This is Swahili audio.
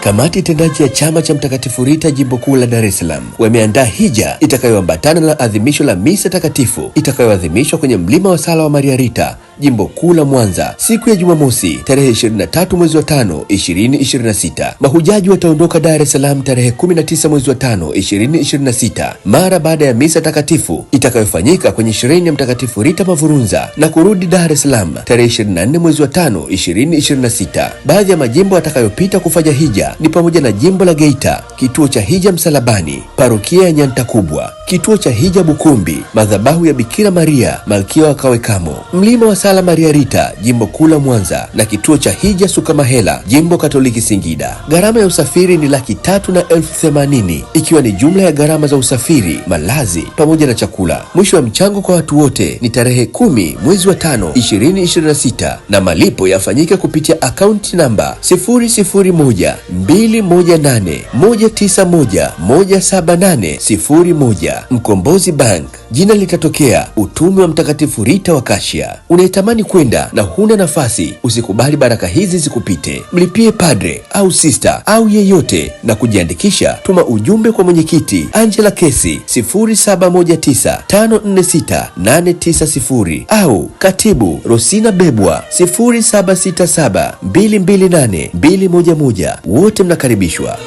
Kamati tendaji ya chama cha Mtakatifu Rita jimbo kuu la Dar es Salaam wameandaa hija itakayoambatana na adhimisho la misa takatifu itakayoadhimishwa kwenye mlima wa sala wa Maria Rita jimbo kuu la Mwanza siku ya Jumamosi tarehe 23 mwezi wa 5 2026. Mahujaji wataondoka Dar es Salaam tarehe 19 mwezi wa 5 2026 mara baada ya misa takatifu itakayofanyika kwenye shireni ya Mtakatifu Rita Mavurunza na kurudi Dar es Salaam tarehe 24 mwezi wa 5 2026. Baadhi ya majimbo atakayopita kufanya hija ni pamoja na jimbo la Geita, kituo cha hija Msalabani, parokia ya Nyantakubwa, kituo cha hija Bukumbi, madhabahu ya Bikira Maria Malkia wa Kawekamo, mlima wa sala Maria Rita jimbo kuu la Mwanza na kituo cha hija Sukamahela jimbo Katoliki Singida. Gharama ya usafiri ni Laki3,80,000 ikiwa ni jumla ya gharama za usafiri, malazi pamoja na chakula. Mwisho wa mchango kwa watu wote ni tarehe 10 mwezi wa 5 2026 na malipo yafanyike kupitia akaunti namba 0012191717801. Mkombozi Bank. Jina litatokea Utume wa Mtakatifu Rita wa Kashia. Unaitamani kwenda na huna nafasi, usikubali baraka hizi zikupite. Mlipie padre au sister au yeyote na kujiandikisha. Tuma ujumbe kwa mwenyekiti Angela Kesi 0719546890 au katibu Rosina Bebwa 0767228211. Wote mnakaribishwa.